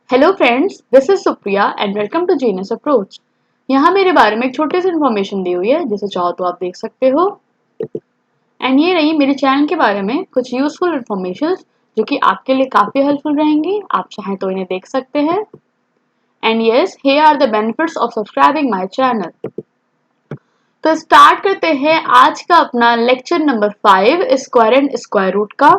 Hello friends, this is Supriya and welcome to genius approach. यहाँ मेरे बारे में एक छोटी सी इन्फॉर्मेशन दी हुई है जिसे चाहो तो आप देख सकते हो। एंड ये रही मेरे चैनल के बारे में कुछ यूजफुल इन्फॉर्मेशन जो कि आपके लिए काफी हेल्पफुल रहेंगी। आप चाहें तो इन्हें देख सकते हैं। And yes, here are the benefits of subscribing my channel. तो स्टार्ट करते हैं आज का अपना lecture number 5 square and square root का।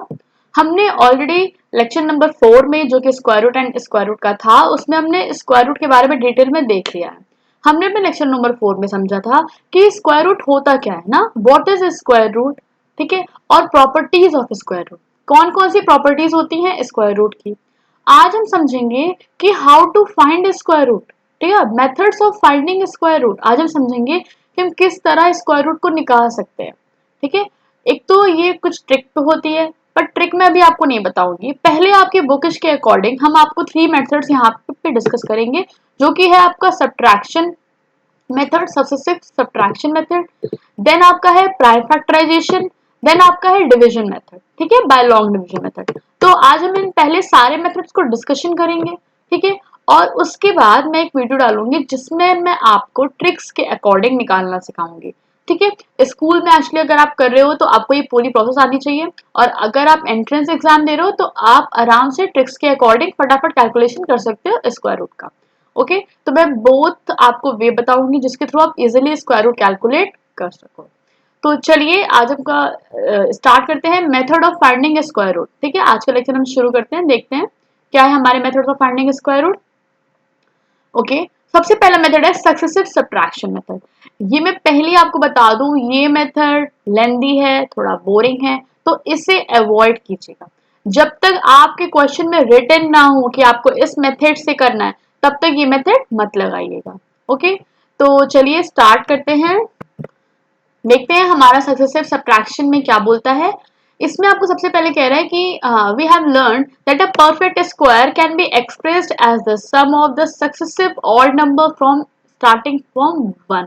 हमने ऑलरेडी लेक्चर नंबर 4 में जो कि square root and square root का था उसमें हमने स्क्वायर रूट के बारे में डिटेल में देख लिया है। हमने अपने लेक्चर नंबर 4 में समझा था कि स्क्वायर रूट होता क्या है ना, व्हाट इज स्क्वायर रूट, ठीक है, और प्रॉपर्टीज ऑफ स्क्वायर रूट, कौन कौन सी प्रॉपर्टीज होती हैं स्क्वायर रूट की। आज हम समझेंगे कि how to find square root, ठीक है, methods of finding square root. आज हम समझेंगे कि हम किस तरह स्क्वायर रूट को निकाल सकते हैं, ठीक है। एक तो ये कुछ ट्रिक तो होती है, पर ट्रिक मैं अभी आपको नहीं बताऊंगी। पहले आपके बुकिश के अकॉर्डिंग हम आपको 3 मेथड्स यहाँ पे डिस्कस करेंगे, जो कि है आपका subtraction method, successive subtraction method, then आपका है प्राइम फैक्टराइजेशन, देन आपका है डिवीजन मेथड, ठीक है, बाय लॉन्ग डिवीजन मेथड। तो आज हम इन पहले सारे मेथड्स को डिस्कशन करेंगे, ठीक है, और उसके बाद मैं एक वीडियो डालूंगी जिसमें मैं आपको ट्रिक्स के अकॉर्डिंग निकालना सिखाऊंगी, ठीक है। स्कूल में एक्चुअली अगर आप कर रहे हो तो आपको ये पूरी प्रोसेस आनी चाहिए, और अगर आप एंट्रेंस एग्जाम दे रहे हो तो आप आराम से ट्रिक्स के अकॉर्डिंग फटाफट कैलकुलेशन कर सकते हो स्क्वायर रूट का। ओके, तो मैं बोथ आपको वे बताऊंगी जिसके थ्रू आप इजिली स्क्वायर रूट कैलकुलेट कर सको। तो चलिए आज हम स्टार्ट करते हैं method of finding square root, ठीक है। आज का लेक्चर हम शुरू करते हैं, देखते हैं क्या है हमारे method of finding square root. Okay, सबसे पहला मेथड है सक्सेसिव सब्ट्रैक्शन मेथड। ये मैं पहले आपको बता दूं, ये मेथड लेंदी है, थोड़ा बोरिंग है, तो इसे अवॉइड कीजिएगा। जब तक आपके क्वेश्चन में रिटन ना हो कि आपको इस मेथड से करना है, तब तक ये मेथड मत लगाइएगा। ओके, तो चलिए स्टार्ट करते हैं, देखते हैं हमारा सक्सेसिव सब्ट्रैक्शन में क्या बोलता है। इसमें आपको सबसे पहले कह रहा है कि we have learn that a perfect square can be expressed as the sum of the successive odd number from starting from 1।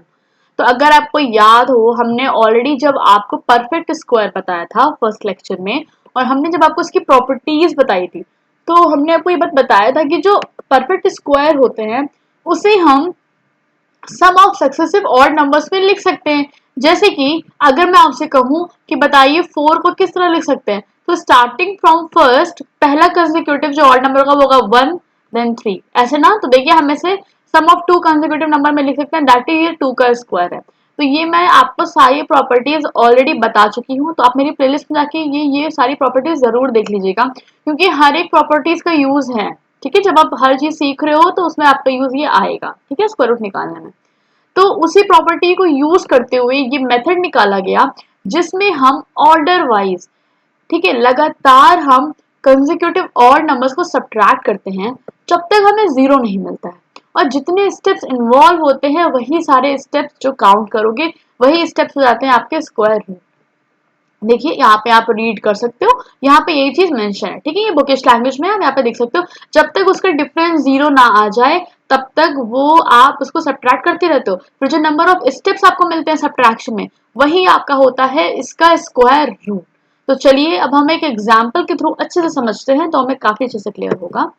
तो अगर आपको याद हो, हमने ऑलरेडी जब आपको परफेक्ट स्क्वायर बताया था फर्स्ट लेक्चर में, और हमने जब आपको उसकी प्रॉपर्टीज बताई थी, तो हमने आपको ये बात बताया था कि जो परफेक्ट स्क्वायर होते हैं उसे हम सम ऑफ सक्सेसिव ऑड नंबर्स में लिख सकते हैं। जैसे कि अगर मैं आपसे कहूं कि बताइए 4 को किस तरह लिख सकते हैं, तो स्टार्टिंग फ्रॉम फर्स्ट पहला कंसेक्यूटिव जो ऑड नंबर का होगा 1 देन 3, ऐसे ना। तो देखिए हम इसे सम ऑफ 2 कंसेक्यूटिव नंबर में लिख सकते हैं, दैट इज ये 2 का स्क्वायर है। तो ये मैं आपको सारी प्रॉपर्टीज ऑलरेडी बता चुकी हूँ, तो आप मेरी प्लेलिस्ट में जाके ये सारी प्रॉपर्टीज जरूर देख लीजिएगा, क्योंकि हर एक प्रॉपर्टीज का यूज है, ठीक है। जब आप हर चीज सीख रहे हो तो उसमें आपका यूज ये आएगा, ठीक है, स्क्वायर रूट निकालने में। तो उसी प्रॉपर्टी को यूज करते हुए ये मेथड निकाला गया जिसमें हम ऑर्डर वाइज, ठीक है, लगातार हम कंसेक्यूटिव और नंबर्स को सब्ट्रैक्ट करते हैं जब तक हमें जीरो नहीं मिलता है। और जितने स्टेप्स इन्वॉल्व होते हैं वही सारे स्टेप्स जो काउंट करोगे वही स्टेप्स हो जाते हैं आपके स्क्वायर रूट। देखिए यहाँ पे आप रीड कर सकते हो, यहाँ पे यही चीज मेंशन है, ठीक है, ये बुकिश लैंग्वेज में आप यहाँ पे देख सकते हो। जब तक उसका डिफरेंस जीरो ना आ जाए तब तक वो आप उसको सब्ट्रैक्ट करते रहते हो, फिर जो नंबर ऑफ स्टेप्स आपको मिलते हैं सब्ट्रैक्शन में वही आपका होता है इसका स्क्वायर रूट। तो चलिए अब हम एक एग्जाम्पल के थ्रू अच्छे से समझते हैं तो हमें काफी अच्छे से क्लियर होगा।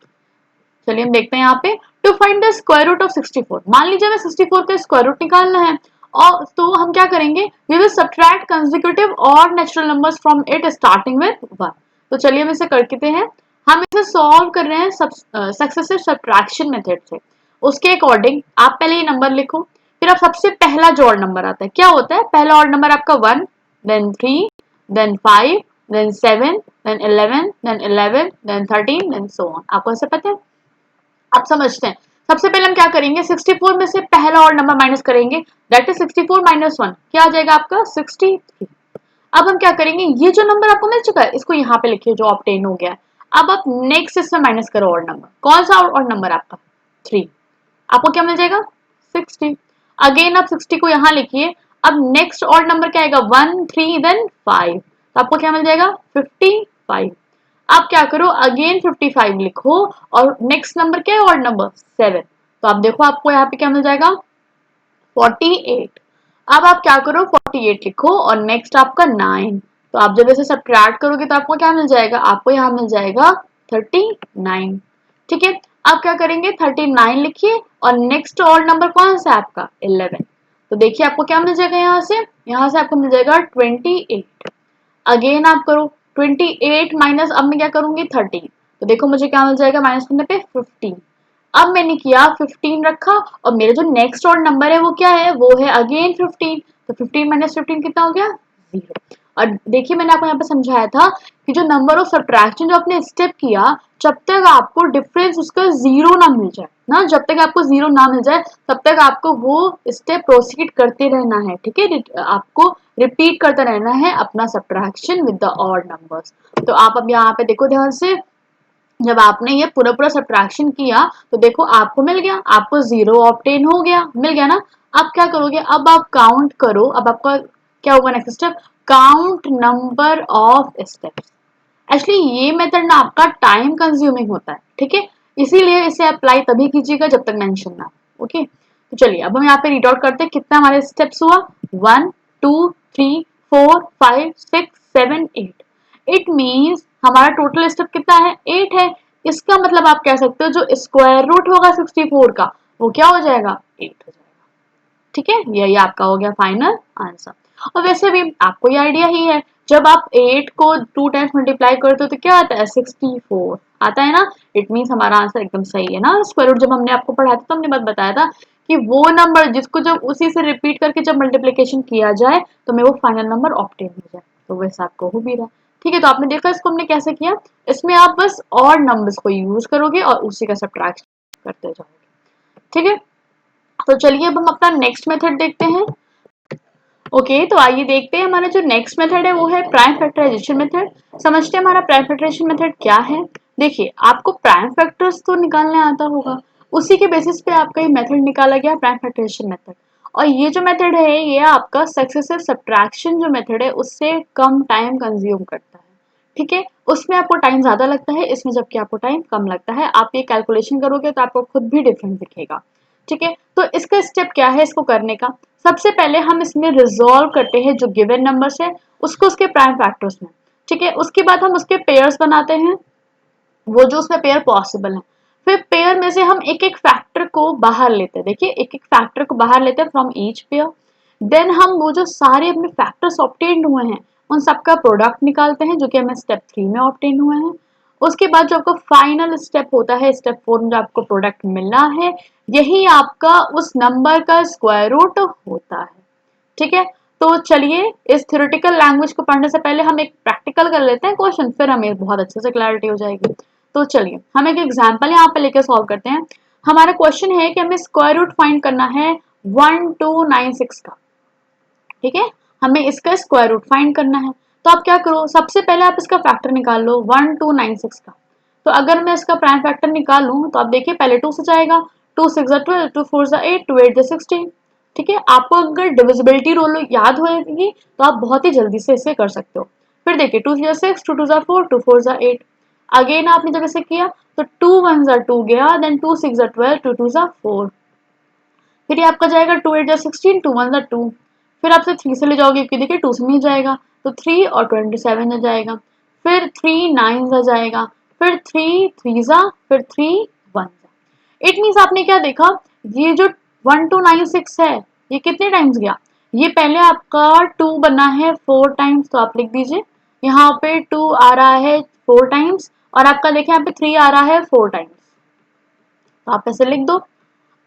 चलिए हम देखते हैं यहाँ पे, to find the square root of 64। मान लीजिए हमें 64 का स्क्वायर रूट निकालना है, और तो हम क्या करेंगे, वी विल सब्ट्रैक्ट कंसेक्यूटिव और natural numbers from it starting with 1। तो चलिए हम इसे करते हैं। हम इसे सॉल्व कर रहे हैं सक्सेसिव सब्ट्रैक्शन मेथड से। उसके अकॉर्डिंग आप पहले ये नंबर लिखो, फिर आप सबसे पहला जो ऑड नंबर आता है क्या होता है, पहला ऑड नंबर आपका 1, then 3, then 5, then 7, then 11, then 11, then 13, then so on. आपको ऐसे पता है, आप समझते हैं। सबसे पहले हम क्या करेंगे, 64 में से पहला और नंबर माइनस करेंगे, दैट इज 64 माइनस 1, क्या आ जाएगा आपका 63। अब हम क्या करेंगे, ये जो नंबर आपको मिल चुका है इसको यहाँ पे लिखिए जो ऑब्टेन हो गया है। अब आप नेक्स्ट इसमें माइनस करो और नंबर, कौन सा और नंबर आपका 3, आपको क्या मिल जाएगा 60। अगेन आप 60 को यहाँ लिखिए, अब नेक्स्ट और नंबर क्या आएगा 1 3 देन 5, तो आपको क्या मिल जाएगा 55। आप क्या करो, अगेन 55 लिखो, और नेक्स्ट नंबर क्या है और नंबर 7, तो आप देखो आपको यहाँ पे क्या मिल जाएगा 48। अब आप क्या करो 48 लिखो और नेक्स्ट आपका 9, तो आप जब इसे सब्ट्रैक्ट करोगे तो आपको क्या मिल जाएगा, आपको यहाँ मिल जाएगा 39, ठीक है। आप क्या करेंगे 39 लिखिए और नेक्स्ट ऑड नंबर कौन सा है आपका 11। तो देखिए आपको क्या मिल जाएगा यहाँ से आपको मिल जाएगा 28। अगेन आप करो 28 माइनस, अब मैं क्या करूंगी 13, तो देखो मुझे क्या मिल जाएगा माइनस करने पे 15। अब मैंने किया 15 रखा और मेरा जो नेक्स्ट ऑड नंबर है वो क्या है, वो है अगेन 15। तो 15 माइनस 15 कितना हो गया 0। और देखिए मैंने आपको यहाँ पे समझाया था कि जो नंबर ऑफ सब्ट्रैक्शन जो आपने स्टेप किया, जब तक आपको डिफरेंस उसका जीरो ना मिल जाए ना, जब तक आपको जीरो ना मिल जाए तब तक आपको वो स्टेप प्रोसीड करते रहना है। ठीक है, आपको रिपीट करता रहना है अपना subtraction with the odd numbers. तो आप अब यहाँ पे देखो ध्यान से, जब आपने ये पूरा पूरा सब्ट्रैक्शन किया तो देखो आपको मिल गया, आपको जीरो ऑब्टेन हो गया, मिल गया ना। अब क्या करोगे, अब आप काउंट करो, अब आपका क्या होगा next step, count number of steps. Actually ये मेथड ना आपका टाइम कंज्यूमिंग होता है, ठीक है, इसीलिए इसे अप्लाई तभी कीजिएगा जब तक मेंशन ना। ओके, तो चलिए अब हम यहाँ पे रीड आउट करते हैं कितना हमारे स्टेप्स हुआ, 1 2 3 4 5 6 7 8। इट मीन्स हमारा टोटल स्टेप कितना है 8 है। इसका मतलब आप कह सकते हो जो स्क्वायर रूट होगा 64 का वो क्या हो जाएगा 8 हो जाएगा। ठीक है, यही आपका हो गया फाइनल आंसर। और वैसे भी आपको ये आइडिया ही है, जब आप 8 को 2 टाइम्स मल्टीप्लाई करते हो तो क्या आता है 64 आता है ना। इट मीन्स हमारा आंसर एकदम सही है ना। स्क्वायर रूट जब हमने आपको पढ़ाया था तो हमने बात बताया था कि वो नंबर जिसको जब उसी से रिपीट करके जब मल्टीप्लीकेशन किया जाए तो मैं वो फाइनल नंबर ऑब्टेन हो जाए, तो वैसा आपको हो भी रहा। ठीक है, तो आपने देखा इसको हमने कैसे किया, इसमें आप बस और नंबर्स को यूज करोगे और उसी का सब्ट्रैक्शन करते जाओगे। ठीक है, तो चलिए अब हम अपना नेक्स्ट मेथड देखते हैं। ओके, तो आइए देखते हैं हमारा जो नेक्स्ट मेथड है वो है प्राइम फैक्टराइजेशन मेथड। समझते हैं हमारा प्राइम फैक्टराइजेशन मेथड क्या है। देखिए आपको प्राइम फैक्टर्स तो निकालने आता होगा, उसी के बेसिस पे आपका ये मेथड निकाला गया प्राइम फैक्टराइजेशन मेथड। और ये जो मेथड है ये आपका सक्सेसिव सब्ट्रैक्शन जो मेथड है उससे कम टाइम कंज्यूम करता है। ठीक है, उसमें आपको टाइम ज्यादा लगता है, इसमें जबकि आपको टाइम कम लगता है। आप ये कैलकुलेशन करोगे तो आपको खुद भी डिफरेंस दिखेगा। ठीक है, तो इसका स्टेप क्या है इसको करने का, सबसे पहले हम इसमें रिजॉल्व करते हैं जो गिवन नंबर्स है उसको उसके प्राइम फैक्टर्स में। ठीक है, उसके बाद हम उसके पेयर्स बनाते हैं, वो जो उसमें पेयर पॉसिबल है। फिर पेयर में से हम एक एक फैक्टर को बाहर लेते हैं, देखिए एक एक फैक्टर को बाहर लेते हैं फ्रॉम ईच पेयर। देन हम वो जो सारे अपने फैक्टर्स ऑब्टेन्ड हुए हैं उन सबका प्रोडक्ट निकालते हैं जो कि हमें स्टेप 3 में ऑब्टेन हुए हैं। उसके बाद जो आपका फाइनल स्टेप होता है स्टेप 4 में जो आपको प्रोडक्ट मिलना है, यही आपका उस नंबर का स्क्वायर रूट होता है। ठीक है, तो चलिए इस थ्योरेटिकल लैंग्वेज को पढ़ने से पहले हम एक प्रैक्टिकल कर लेते हैं क्वेश्चन, फिर हमें बहुत अच्छे से क्लैरिटी हो जाएगी। तो चलिए हम एक एग्जांपल यहाँ पे लेकर सॉल्व करते हैं। हमारा क्वेश्चन है कि हमें स्क्वायर रूट फाइंड करना है 1296 का। ठीक है, हमें इसका स्क्वायर रूट फाइंड करना है। तो आप क्या करो, सबसे पहले आप इसका फैक्टर निकाल लो 1296 का। तो अगर मैं इसका प्राइम फैक्टर निकालूं तो आप देखिए पहले 2 से जाएगा, 2 6 12, 2 4 8, 2 8 16। ठीक है, आपको अगर डिविजिबिलिटी रूल याद होगी तो आप बहुत ही जल्दी से इसे कर सकते हो। फिर देखिए 2 3 6, 2 2 4, 2 4 8। अगेन आपने जब इसे किया तो 2 1 2 गया, देन 2 6 12, 2 2 4। फिर ये आपका जाएगा 2 8 16, 2 1 2। फिर आपसे 3 से ले जाओगे क्योंकि देखिए 2 से नहीं जाएगा, तो 3 और 27 जा जाएगा। फिर 3 9 जा जाएगा, फिर 3 3 जा, फिर 3 1 जा। इट मीन्स आपने क्या देखा, ये जो 1296 है ये कितने टाइम्स गया, ये पहले आपका 2 बना है 4 टाइम्स, तो आप लिख दीजिए यहाँ पे 2 आ रहा है 4 टाइम्स और आपका देखिए यहाँ पे 3 आ रहा है 4 टाइम्स, तो आप ऐसे लिख दो।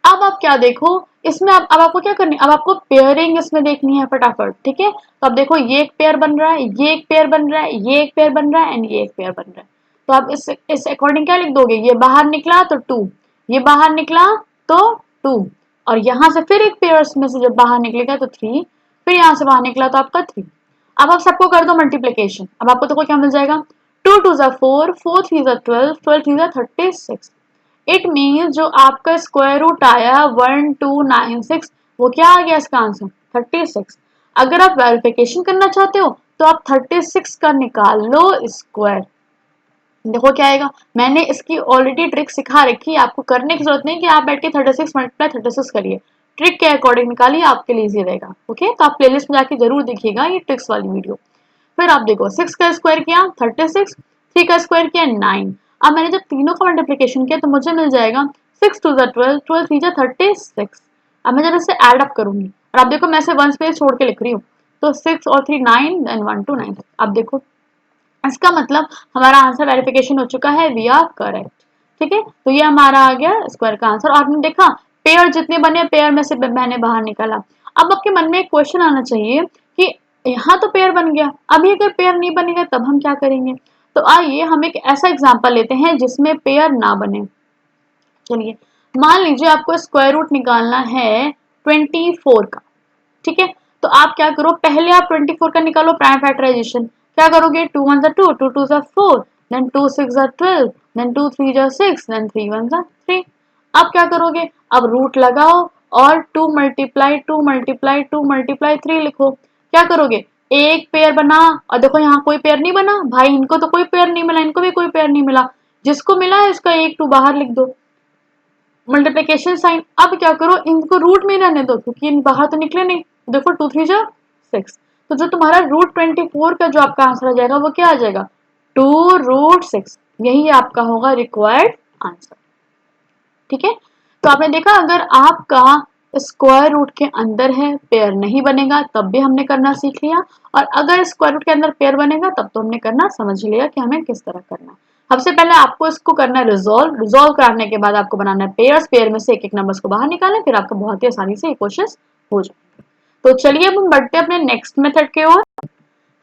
अब आप क्या देखो इसमें, अब आपको क्या करनी है, अब आपको पेयरिंग इसमें देखनी है फटाफट। ठीक है, तो अब देखो ये एक पेयर बन रहा है, ये एक पेयर बन रहा है, ये एक पेयर बन रहा है एंड ये एक पेयर बन रहा है। तो आप इस अकॉर्डिंग क्या लिख दोगे, ये बाहर निकला तो 2, ये बाहर निकला तो 2, और यहाँ से फिर एक पेयर में से जब बाहर निकलेगा तो 3, फिर यहाँ से बाहर निकला तो आपका 3। अब आप सबको कर दो मल्टीप्लीकेशन, अब आपको देखो क्या मिल जाएगा, 2 2 4, 4 3 12, 12 3 36। इट मीन्स जो आपका स्क्वायर रूट आया 1296 वो क्या आ गया इसका आंसर 36। अगर आप वेरिफिकेशन करना चाहते हो तो आप 36 का निकाल लो स्क्वायर, देखो क्या आएगा। मैंने इसकी ऑलरेडी ट्रिक सिखा रखी है, आपको करने की जरूरत नहीं कि आप बैठ के 36 मल्टीप्लाई 36 करिए, ट्रिक के अकॉर्डिंग निकालिए, आपके लिए इजी रहेगा। ओके, तो आप प्लेलिस्ट में जाके जरूर देखिएगा ये ट्रिक्स वाली वीडियो। फिर आप देखो 6 का स्क्वायर किया 36, 3 का स्क्वायर किया 9, अब मैंने जब तीनों का मल्टीप्लिकेशन किया तो मुझे मिल जाएगा 6 2 12, 12 3 36। अब मैं जब इसे एड अप करूंगी और आप देखो मैं इसे 1 स्पेस छोड़ के लिख रही हूँ, तो 6 और 3 9 देन 1 2 9। अब देखो इसका मतलब हमारा आंसर वेरिफिकेशन हो चुका है, वी आर करेक्ट। ठीक है, तो ये हमारा आ गया स्क्वायर का आंसर। और आपने देखा पेयर जितने बने पेयर में से मैंने बाहर निकाला। अब आपके मन में एक क्वेश्चन आना चाहिए कि यहाँ तो पेयर बन गया, अभी अगर पेयर नहीं बनेगा तब हम क्या करेंगे। तो आइए हम एक ऐसा एग्जाम्पल लेते हैं जिसमें पेयर ना बने। चलिए मान लीजिए आपको स्क्वायर रूट निकालना है 24 का। ठीक है, तो आप क्या करो, पहले आप 24 का निकालो प्राइम फैक्टराइजेशन। क्या करोगे, 2 1 2, 2 2 4, देन 2 6 12, देन 2 3 6, देन 3 1 3। अब क्या करोगे, अब रूट लगाओ और 2 मल्टीप्लाई 2 मल्टीप्लाई 2 मल्टीप्लाई 3 लिखो। क्या करोगे, एक पेयर बना और देखो यहाँ कोई पेयर नहीं बना भाई, इनको तो कोई पेयर नहीं मिला, इनको भी कोई पेयर नहीं मिला, जिसको मिला है उसका एक 2 बाहर लिख दो, मल्टीप्लिकेशन साइन। अब क्या करो, इनको रूट में रहने दो क्योंकि इन बाहर तो निकले नहीं। देखो 2 3 6, तो जो तुम्हारा रूट 24 का जो आपका आंसर आ जाएगा वो क्या आ जाएगा, 2 रूट 6। यही आपका होगा रिक्वायर्ड आंसर। ठीक है, तो आपने देखा अगर आपका स्क्वायर रूट के अंदर है पेयर नहीं बनेगा तब भी हमने करना सीख लिया, और अगर स्क्वायर रूट के अंदर पेयर बनेगा तब तो हमने करना समझ लिया कि हमें किस तरह करना है। सबसे पहले आपको इसको करना है रिजॉल्व करने के बाद आपको बनाना है पेयर्स, पेयर में से एक एक नंबर्स को बाहर निकालें, फिर आपका बहुत ही आसानी से ये क्वेश्चन हो जाएगा। तो चलिए अब हम बढ़ते हैं अपने नेक्स्ट मेथड की ओर।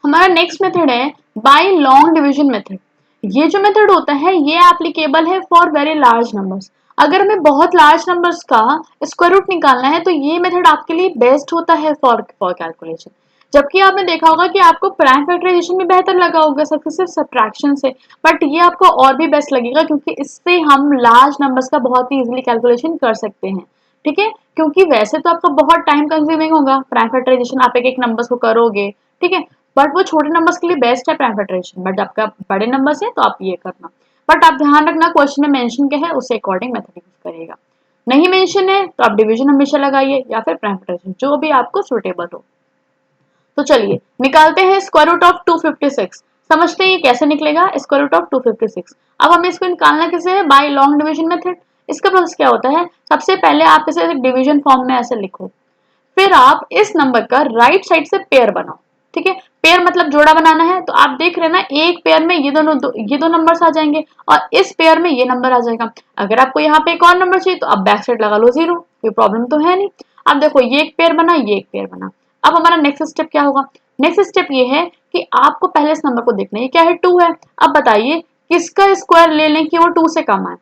हमारा नेक्स्ट मेथड है बाय लॉन्ग डिवीजन मेथड। ये जो मेथड होता है ये एप्लीकेबल है फॉर वेरी लार्ज नंबर्स। अगर हमें बहुत लार्ज नंबर्स का स्क्वायर रूट निकालना है तो ये मेथड आपके लिए बेस्ट होता है फॉर कैलकुलेशन। जबकि आपने देखा होगा कि आपको प्राइम फैक्टराइजेशन में बेहतर लगा होगा सिर्फ सब्ट्रैक्शन से, बट ये आपको और भी बेस्ट लगेगा क्योंकि इससे हम लार्ज नंबर्स का बहुत ही इजीली कैलकुलेशन कर सकते हैं। ठीक है, क्योंकि वैसे तो आपका बहुत टाइम कंज्यूमिंग होगा प्राइम फैक्टराइजेशन, आप एक एक नंबर्स को करोगे। ठीक है, बट वो छोटे नंबर्स के लिए बेस्ट है प्राइम फैक्टराइजेशन, बट आपका बड़े नंबर्स है तो आप ये करना। बट आप ध्यान रखना क्वेश्चन में मेंशन क्या है उसे अकॉर्डिंग मेथड यूज करिएगा। नहीं मेंशन है तो आप डिवीजन हमेशा लगाइए या फिर प्राइम फैक्टराइजेशन, जो भी आपको सुटेबल हो। तो चलिए निकालते हैं स्क्वायर रूट ऑफ 256। समझते हैं ये कैसे निकलेगा स्क्वायर रूट ऑफ 256। अब हमें इसको निकालना कैसे है, बाय लॉन्ग डिवीजन मेथड। इसका प्रोसेस क्या होता है, सबसे पहले आप इसे डिवीजन फॉर्म में ऐसे लिखो, फिर आप इस नंबर का राइट साइड से पेयर बनाओ। ठीक है, पेयर मतलब जोड़ा बनाना है, तो आप देख रहे हैं ना एक पेयर में ये दो नंबर्स आ जाएंगे और इस पेयर में ये नंबर आ जाएगा। अगर आपको यहाँ पे एक और नंबर चाहिए तो आप बैक साइड लगा लो 0, कोई प्रॉब्लम तो है नहीं। अब देखो ये एक पेयर बना, ये एक पेयर बना। अब हमारा नेक्स्ट स्टेप क्या होगा, नेक्स्ट स्टेप ये है कि आपको पहले इस नंबर को देखना है, ये क्या है 2 है। अब बताइए किसका स्क्वायर ले लें कि वो 2 से कम आए।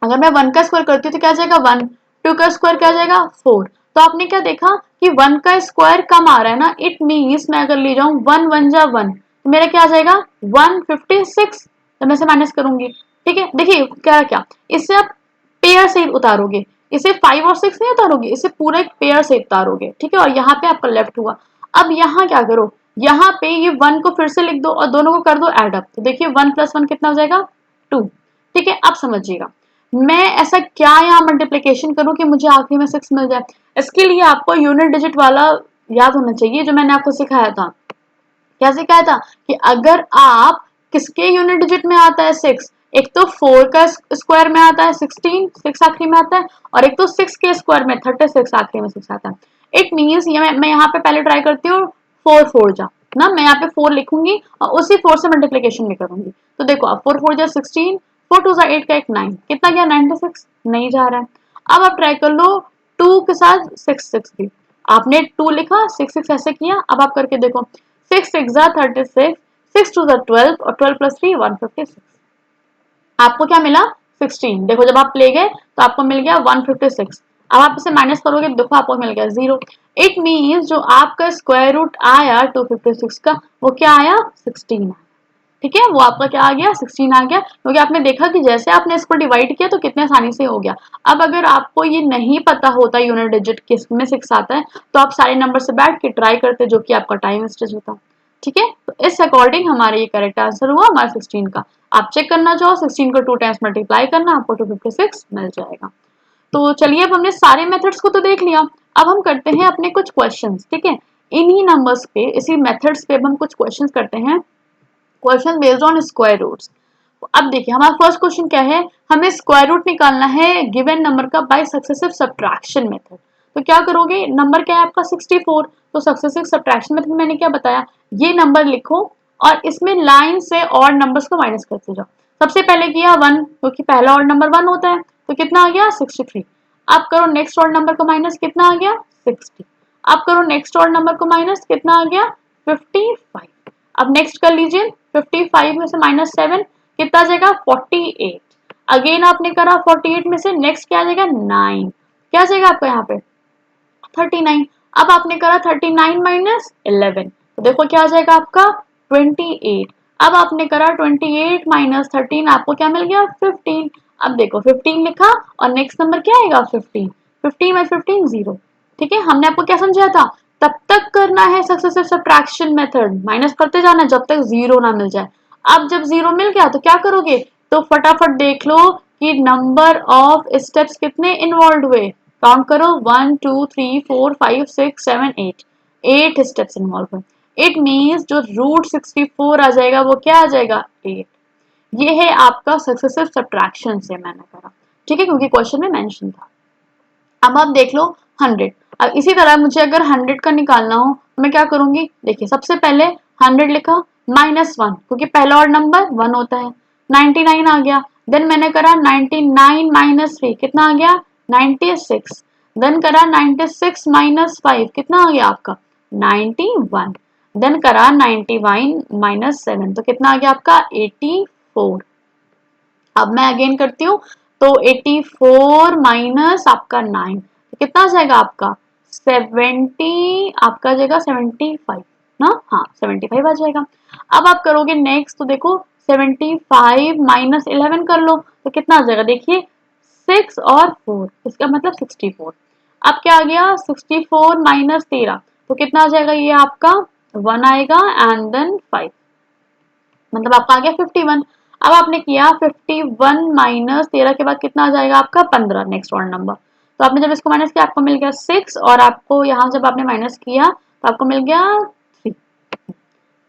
अगर मैं 1 का स्क्वायर करती हूँ तो क्या आ जाएगा 1, 2 का स्क्वायर क्या आ जाएगा 4। तो आपने क्या देखा कि 1 का स्क्वायर कम आ रहा है ना, इट मीन्स मैं अगर ले जाऊं 1 1 जा 1 तो मेरा क्या आ जाएगा 156। तो मैं इसे माइनस करूंगी। ठीक है, देखिए क्या क्या इससे आप पेयर से उतारोगे, इसे 5 और 6 नहीं उतारोगे, इसे पूरा एक पेयर से उतारोगे। ठीक है, और यहाँ पे आपका लेफ्ट हुआ। अब यहाँ क्या करो, यहाँ पे ये 1 को फिर से लिख दो और दोनों को कर दो एड अप। तो देखिए 1 + 1 कितना हो जाएगा 2। ठीक है, अब समझिएगा मैं ऐसा क्या यहाँ मल्टीप्लिकेशन करूं कि मुझे आखिरी में 6 मिल जाए। इसके लिए आपको यूनिट डिजिट वाला याद होना चाहिए जो मैंने आपको सिखाया था। क्या सिखाया था कि अगर आप किसके यूनिट डिजिट में आता है 6, एक तो 4 का स्क्वायर में आता है 16, 6 आखिरी में आता है, और एक तो 6 के स्क्वायर में 36 आखिरी में 6 आता है। इट मीन्स ये मैं यहाँ पे पहले ट्राई करती हूँ 4 4 जा ना, मैं यहाँ पे 4 लिखूंगी और उसी 4 से मल्टीप्लिकेशन भी करूंगी। तो देखो अब 4 4 जा 16, 4 2 जा 8 का एक 9, कितना गया 96, नहीं जा रहा है। अब आप ट्राई कर लो 2 के साथ 6 6 भी, आपने 2 लिखा 6 6 ऐसे किया। अब आप करके देखो 6 6 जा 36, 6 2 जा 12 और 12 + 3 156। आपको क्या मिला 16। देखो जब आप ले गए तो आपको मिल गया 156। अब आप इसे माइनस करोगे तो देखो आपको मिल गया 0। इट मीन्स जो आपका स्क्वायर रूट आया 256 का वो क्या आया 16। ठीक है, वो आपका क्या आ गया 16 आ गया, क्योंकि आपने देखा कि जैसे आपने इसको डिवाइड किया तो कितने आसानी से हो गया। अब अगर आपको ये नहीं पता होता यूनिट डिजिट किस में 6 आता है तो आप सारे नंबर से बैठ के ट्राई करते, जो कि आपका टाइम वेस्टेज होता। ठीक है, तो इस अकॉर्डिंग हमारा ये करेक्ट आंसर हुआ हमारा 16 का। आप चेक करना चाहो 16 को 2 टाइम्स मल्टीप्लाई करना, आपको 256 मिल जाएगा। तो चलिए अब हमने सारे मेथड्स को तो देख लिया, अब हम करते हैं अपने कुछ क्वेश्चंस। ठीक है, इन्हीं नंबर्स पे इसी मेथड्स पे अब हम कुछ क्वेश्चंस करते हैं, question based on square roots. अब देखिए हमारा फर्स्ट क्वेश्चन क्या है, हमें स्क्वायर रूट निकालना है गिवन नंबर का बाय सक्सेसिव सब्ट्रैक्शन मेथड। तो क्या करोगे, नंबर क्या है आपका 64, तो सक्सेसिव सब्ट्रैक्शन मेथड मैंने क्या बताया, ये नंबर लिखो और इसमें लाइन से और नंबर्स को माइनस करते जाओ। सबसे पहले किया 1, क्योंकि पहला और नंबर 1 होता है, तो कितना आ गया 63। अब करो नेक्स्ट और नंबर को माइनस, कितना आ गया 60। अब करो नेक्स्ट और नंबर को माइनस, कितना आ गया 55। अब नेक्स्ट कर लीजिए 55 में से माइनस 7, कितना आ जाएगा 48। अगेन आपने करा 48 में से नेक्स्ट क्या आ जाएगा 9, क्या आ जाएगा आपका यहाँ पे 39। अब आपने करा 39 माइनस 11, तो देखो क्या आ जाएगा आपका 28। अब आपने करा 28 माइनस 13, आपको क्या मिल गया 15। अब देखो 15 लिखा और नेक्स्ट नंबर क्या आएगा 15, 15 में 15 0। ठीक है, हमने आपको क्या समझाया था, तब तक करना है सक्सेसिव सब्ट्रैक्शन मेथड, माइनस करते जाना जब तक जीरो ना मिल जाए। अब जब जीरो मिल गया तो क्या करोगे, तो फटाफट देख लो कि नंबर ऑफ स्टेप्स कितने इन्वॉल्व हुए, काउंट करो 1 2 3 4 5 6 7 8, 8 स्टेप्स इन्वॉल्व हुए। इट मीन्स जो रूट 64 आ जाएगा वो क्या आ जाएगा 8। ये है आपका सक्सेसिव सब्ट्रैक्शन से मैंने करा, ठीक है, क्योंकि क्वेश्चन में मेंशन था। अब आप देख लो 100। अब इसी तरह मुझे अगर 100 का निकालना हो तो मैं क्या करूंगी, देखिए सबसे पहले 100 लिखा -1, क्योंकि पहला और नंबर 1 होता है, 99 आ गया। देन मैंने करा 99 माइनस 3, कितना आ गया 96। देन करा 96 माइनस 5, कितना आ गया आपका 91। देन करा 91 माइनस 7, तो कितना आ गया आपका 84। अब मैं अगेन करती हूँ, तो 84 माइनस आपका 9, तो कितना आ जाएगा आपका 70, आपका आ जाएगा 75 ना, हाँ 75 आ जाएगा। अब आप करोगे नेक्स्ट, तो देखो 75 माइनस 11 कर लो, तो कितना आ जाएगा, देखिए 6 और 4, इसका मतलब 64। अब क्या आ गया 64 माइनस 13, तो कितना आ जाएगा, ये आपका 1 आएगा एंड देन 5, मतलब आपका आ गया 51। अब आपने किया 51 माइनस 13 के बाद कितना आ जाएगा आपका 15, नेक्स्ट और नंबर। तो आपने जब इसको माइनस किया आपको मिल गया 6, और आपको यहाँ जब आपने माइनस किया तो आपको मिल गया 3।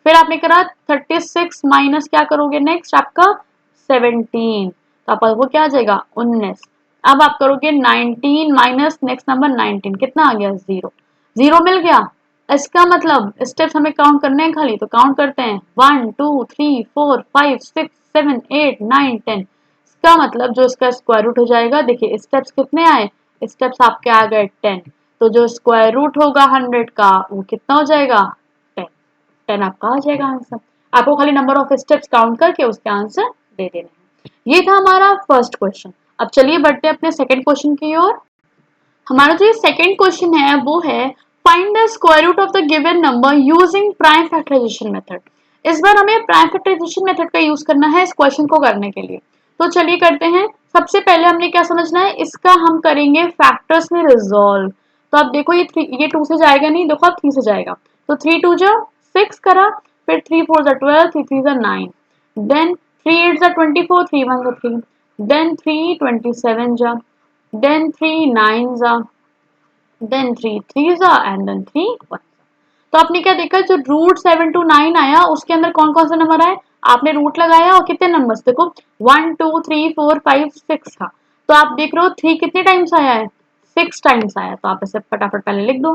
फिर आपने करा 36 माइनस क्या करोगे नेक्स्ट आपका 17, तो आपका वो क्या आ जाएगा 19। अब आप करोगे 19 माइनस नेक्स्ट नंबर 19, कितना आ गया 0, 0 मिल गया। इसका मतलब स्टेप्स हमें काउंट करने हैं खाली, तो काउंट करते हैं 1 2 3 4 5 6 7 8 9 10। इसका मतलब जो इसका स्क्वायर रूट हो जाएगा, देखिए स्टेप्स कितने आए, स्टेप्स आपके आ गए 10, तो जो स्क्वायर रूट होगा 100 का वो कितना हो जाएगा 10, 10 आपका आ जाएगा आंसर। आपको खाली नंबर ऑफ स्टेप्स काउंट करके उसके आंसर दे देने हैं। ये था हमारा फर्स्ट क्वेश्चन। अब चलिए बढ़ते हैं अपने सेकंड क्वेश्चन की ओर। हमारा जो सेकंड क्वेश्चन है वो है find the square root of the given number using prime factorisation method. इस बार हमें प्राइम फैक्टराइजेशन मेथड का यूज करना है इस क्वेश्चन को करने के लिए। तो चलिए करते हैं। सबसे पहले हमने क्या समझना है, इसका हम करेंगे फैक्टर्स में रिजॉल्व। तो अब देखो ये 2 से जाएगा नहीं, देखो अब 3 से जाएगा, तो 3 2 जा 6 करा, फिर 3 4 जा 12, 3 3 जा 9, देन 3 8 जा 24, 3 1 जा 3, देन 3 27 जा, then 3 nines are, then 3 threes are, and then 3 ones are। तो आपने क्या देखा, जो रूट 7 to 9 आया उसके अंदर कौन कौन सा नंबर आए, आपने रूट लगाया और कितने नंबर्स देखो 1 2 3 4 5 6 था, तो आप देख रहे हो 3 कितने टाइम्स आया है 6 टाइम्स आया, तो आप इसे फटाफट पहले लिख दो।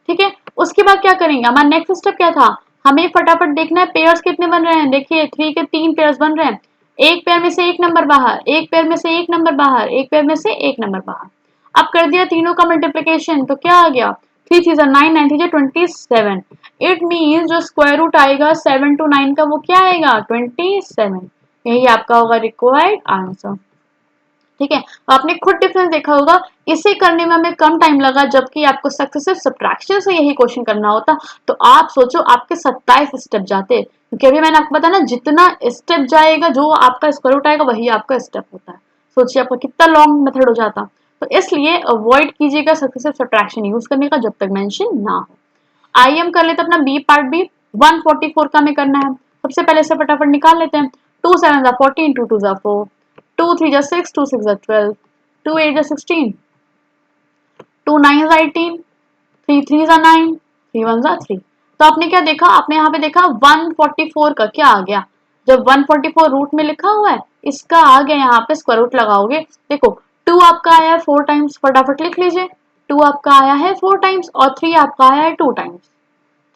ठीक है, उसके बाद क्या करेंगे, हमारा नेक्स्ट स्टेप क्या था, हमें फटाफट देखना है पेयर्स कितने बन रहे हैं। देखिए 3 के 3 पेयर्स बन रहे हैं, एक पेयर में से एक नंबर बाहर, एक पेयर में से एक नंबर बाहर, एक पेयर में से एक नंबर बाहर। अब कर दिया तीनों का मल्टीप्लिकेशन, तो क्या आ गया 3 3 9 9 3 27। इट मीन्स जो स्क्वायर रूट आएगा 7 to 9 का वो क्या आएगा 27। यही आपका होगा रिक्वायर्ड आंसर। ठीक है, तो आपने खुद डिफरेंस देखा होगा, इसे करने में हमें कम टाइम लगा, जबकि आपको सक्सेसिव सब्ट्रैक्शन से यही क्वेश्चन करना होता तो आप सोचो आपके 27 स्टेप जाते, क्योंकि अभी मैंने आपको बताया ना जितना स्टेप जाएगा जो आपका स्क्वायर रूट आएगा वही आपका स्टेप होता है। सोचिए आपका कितना लॉन्ग मेथड हो जाता, तो इसलिए अवॉइड कीजिएगा सक्सेसिव सब्ट्रैक्शन यूज करने का जब तक मेंशन ना हो। आइए हम कर लेते हैं अपना बी पार्ट भी। 144 का हमें करना है, सबसे पहले इसे फटाफट निकाल लेते हैं। 2 7 14, 2 2 4, 2 3 6, 2 6 12, 2 8 16, 2 9 18, 3 3 9, 3 1 3। तो आपने क्या देखा, आपने यहाँ पे देखा 144 का क्या आ गया, जब 144 रूट में लिखा हुआ है, इसका आ गया यहाँ पे स्क्वायर रूट लगाओगे, देखो 2 आपका आया है 4 टाइम्स, फटाफट लिख लीजिए, 2 आपका आया है 4 टाइम्स और 3 आपका आया है 2 टाइम्स।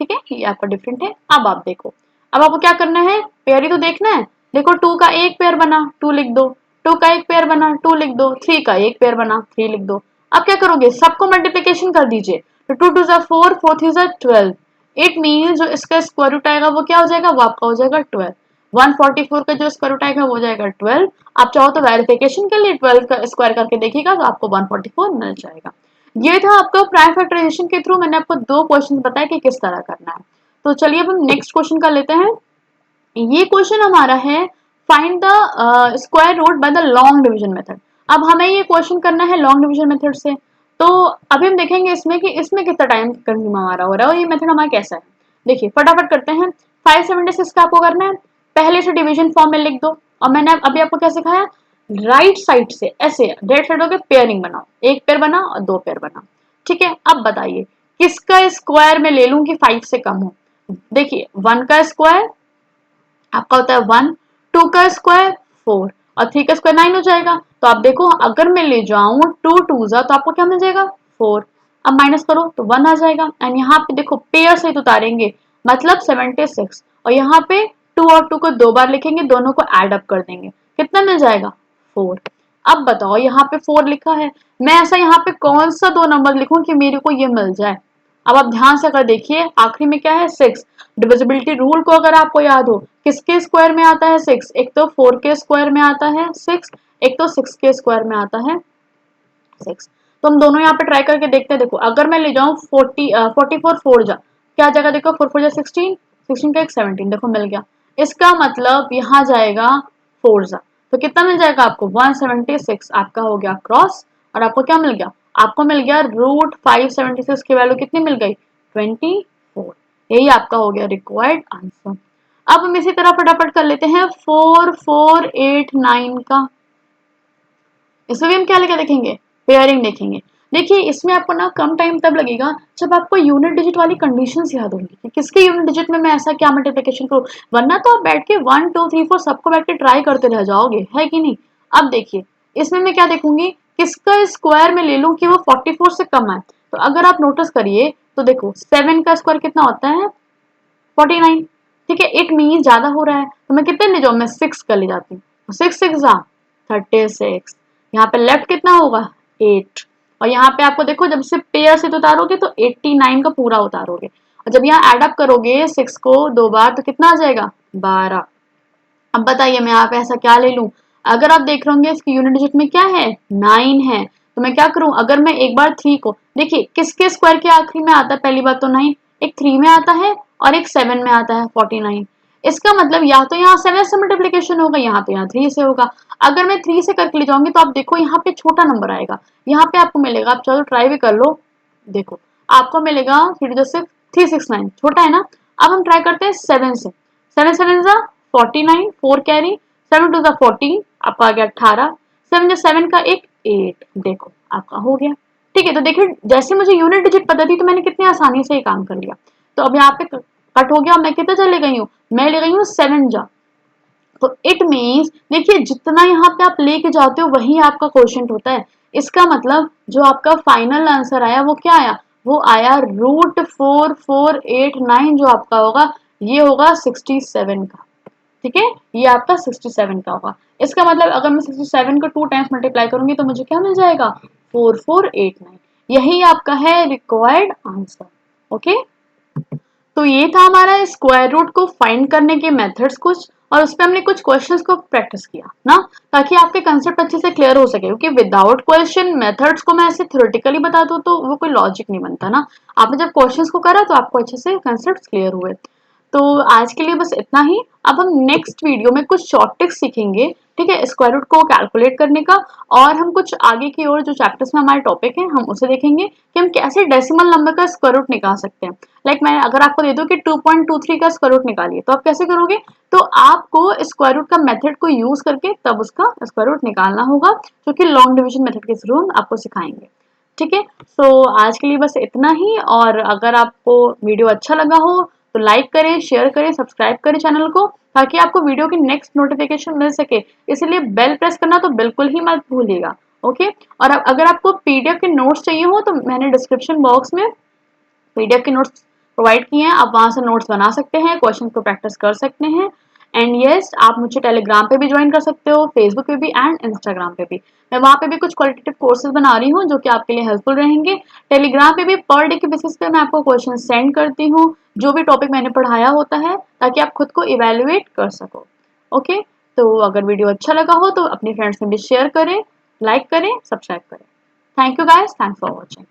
ठीक है, ये आपका डिफरेंट है। अब आप देखो, अब आपको क्या करना है, पेयर ही तो देखना है। देखो 2 का एक पेयर बना, 2 लिख दो, 2 का एक पेयर बना, 2 लिख दो, 3 का एक पेयर बना, 3 लिख दो। अब क्या करोगे, सबको मल्टीप्लीकेशन कर दीजिए, तो 2 2 4, 4 3 12। इट मीन जो इसका स्क्वायर रूट आएगा वो क्या हो जाएगा, वो आपका हो जाएगा 12। 144 का जो स्क्वायर रूट आएगा वो हो जाएगा 12। आप चाहो तो वेरिफिकेशन के लिए 12 का स्क्वायर करके देखिएगा तो आपको 144 मिल जाएगा। ये था आपका प्राइम फैक्टराइजेशन के थ्रू मैंने आपको 2 क्वेश्चन बताया कि किस तरह करना है। तो चलिए अब हम नेक्स्ट क्वेश्चन कर लेते हैं। ये क्वेश्चन हमारा है find the square root by the long division method. अब हमें ये क्वेश्चन करना है लॉन्ग डिवीजन मेथड से। तो अभी हम देखेंगे इसमें कि इसमें कितना टाइम कंज्यूम हमारा हो रहा है और ये मेथड हमारा कैसा है। देखिए फटाफट करते हैं। 576 का आपको करना है, पहले से डिवीजन फॉर्म में लिख दो, और मैंने अभी आपको क्या सिखाया, राइट साइड से ऐसे डेड साइड होकर पेयरिंग बनाओ, एक पेयर बनाओ और 2 पेयर बनाओ। ठीक है, अब बताइए किसका स्क्वायर में ले लूं कि 5 से कम हो। देखिए 1 का स्क्वायर आपका होता है 1, 2 का स्क्वायर 4 और 3 का स्क्वायर 9 हो जाएगा। तो आप देखो अगर मैं ले जाऊं 2 2 तो आपको क्या मिल जाएगा 4। अब माइनस करो तो 1 आ जाएगा, एंड यहाँ पे देखो पेयर सहित उतारेंगे मतलब 76, और यहाँ पे 2 और 2 को 2 बार लिखेंगे, दोनों को ऐड अप कर देंगे, कितना मिल जाएगा 4। अब बताओ यहाँ पे 4 लिखा है, मैं ऐसा यहाँ पे कौन सा 2 नंबर लिखूं कि मेरे को ये मिल जाए। अब आप ध्यान से अगर देखिए आखिरी में क्या है 6। डिविजिबिलिटी रूल को अगर आपको याद हो, किसके स्क्वायर में आता है 6, एक तो 4 के स्क्वायर में आता है 6, एक तो 6 के स्क्वायर में आता है 6। तो हम दोनों यहाँ पे ट्राई करके देखते हैं। देखो अगर मैं ले जाऊँ 44 4 जा क्या जगह, देखो 4 4 जा 16, 16 का एक 17, देखो मिल गया। इसका मतलब यहाँ जाएगा 4 जा, तो कितना मिल जाएगा आपको 176 आपका हो गया क्रॉस। और आपको क्या मिल गया, आपको मिल गया रूट 576 की वैल्यू कितनी मिल गई 24। यही आपका हो गया रिक्वायर्ड आंसर। अब हम इसी तरह फटाफट कर लेते हैं 4 4 8 9 का। इसमें भी हम क्या लेकर देखेंगे, पेयरिंग देखेंगे। देखिए इसमें आपको ना कम टाइम तब लगेगा जब आपको यूनिट डिजिट वाली कंडीशंस याद होंगी कि किसके यूनिट डिजिट में मैं ऐसा क्या मल्टीप्लिकेशन करूं, वरना तो आप बैठ के 1 2 3 4 सबको बैठ के ट्राई करते रह जाओगे, है कि नहीं। अब देखिए इसमें मैं क्या देखूंगी, किसका स्क्वायर में ले लूं कि वो 44 से कम आए। तो अगर आप नोटिस करिए तो देखो 7 का स्क्वायर कितना होता है 49। ठीक है, इट मीन ज्यादा हो रहा है तो मैं कितने ले जाऊं, मैं 6 का ले जाती हूँ। 6 6 जा 36, यहाँ पे लेफ्ट कितना होगा 8, और यहाँ पे आपको देखो जब से पेयर से तो उतारोगे तो 89 का पूरा उतारोगे, और जब यहाँ एड अप करोगे 6 को 2 बार तो कितना आ जाएगा 12। अब बताइए मैं यहाँ पे ऐसा क्या ले लूं, अगर आप देख रहे होंगे इसकी यूनिट डिजिट में क्या है 9 है, तो मैं क्या करूं, अगर मैं एक बार 3 को देखिए किसके स्क्वायर के आखिरी में आता है, पहली बात तो 9 एक 3 में आता है और एक 7 में आता है 49। इसका मतलब या तो यहाँ 7 से मल्टीप्लीकेशन होगा, यहाँ तो यहाँ 3 से होगा। अगर मैं 3 से करके ले जाऊंगी तो आप देखो यहाँ पे छोटा नंबर आएगा, यहाँ पे आपको मिलेगा, आप चलो ट्राई भी कर लो, देखो आपको मिलेगा 369, छोटा है ना। अब हम ट्राई करते हैं 7 से, 7 7 जा 49, 4 कैरी, 7 2 जा 14, आपका आ गया 18, 7 जा 7 का एक 8, देखो आपका हो गया। ठीक है, तो देखिए जैसे मुझे यूनिट डिजिट पता थी तो मैंने कितनी आसानी से ये काम कर लिया। तो अब यहाँ पे कट हो गया, मैं कितने चले गई हूँ, मैं ले गई हूँ 7 जा। तो इट मीन्स देखिए जितना यहाँ पे आप लेके जाते हो वही आपका क्वेश्चन होता है। इसका मतलब जो आपका फाइनल आंसर आया वो क्या आया, वो आया रूट 4489 जो आपका होगा ये होगा 67 का। ठीक है, ये आपका 67 का होगा। इसका मतलब अगर मैं 67 को 2 टाइम्स मल्टीप्लाई करूंगी तो मुझे क्या मिल जाएगा 4489। यही आपका है रिक्वायर्ड आंसर। ओके, तो ये था हमारा स्क्वायर रूट को फाइंड करने के मेथड्स कुछ, और उस पर हमने कुछ क्वेश्चंस को प्रैक्टिस किया ना, ताकि आपके कंसेप्ट अच्छे से क्लियर हो सके, क्योंकि विदाउट क्वेश्चन मेथड्स को मैं ऐसे थ्योरेटिकली बता दूं तो वो कोई लॉजिक नहीं बनता ना। आपने जब क्वेश्चंस को करा तो आपको अच्छे से कंसेप्ट क्लियर हुए। तो आज के लिए बस इतना ही। अब हम नेक्स्ट वीडियो में कुछ शॉर्ट ट्रिक्स सीखेंगे, ठीक है, स्क्वायर रूट को कैलकुलेट करने का, और हम कुछ आगे की ओर जो चैप्टर्स में हमारे टॉपिक है हम उसे देखेंगे कि हम कैसे डेसिमल नंबर का स्क्वायर रूट निकाल सकते हैं। मैं अगर आपको दे दूं कि 2.23 का स्क्वायर रूट निकालिए तो आप कैसे करोगे, तो आपको स्क्वायर रूट का मेथड को यूज करके तब उसका स्क्वायर रूट निकालना होगा, जो कि लॉन्ग डिवीजन मेथड के थ्रू हम आपको सिखाएंगे। ठीक है, सो आज के लिए बस इतना ही, और अगर आपको वीडियो अच्छा लगा हो तो लाइक करें, शेयर करें, सब्सक्राइब करें चैनल को, ताकि आपको वीडियो की नेक्स्ट नोटिफिकेशन मिल सके। इसलिए बेल प्रेस करना तो बिल्कुल ही मत भूलिएगा। ओके, और अब अगर आपको पीडीएफ के नोट्स चाहिए हो तो मैंने डिस्क्रिप्शन बॉक्स में पीडीएफ के नोट्स प्रोवाइड किए हैं, आप वहां से नोट्स बना सकते हैं, क्वेश्चन को प्रैक्टिस कर सकते हैं। एंड यस, आप मुझे टेलीग्राम पे भी ज्वाइन कर सकते हो, फेसबुक पे भी एंड इंस्टाग्राम पे भी। मैं वहां पे भी कुछ क्वालिटेटिव कोर्सेज बना रही हूँ जो कि आपके लिए हेल्पफुल रहेंगे। टेलीग्राम पे भी पर डे के बेसिस पे मैं आपको क्वेश्चन सेंड करती हूँ, जो भी टॉपिक मैंने पढ़ाया होता है, ताकि आप खुद को इवेल्युएट कर सको। ओके, तो अगर वीडियो अच्छा लगा हो तो अपने फ्रेंड्स में भी शेयर करें, लाइक करें, सब्सक्राइब करें। Thank you guys, thanks for watching.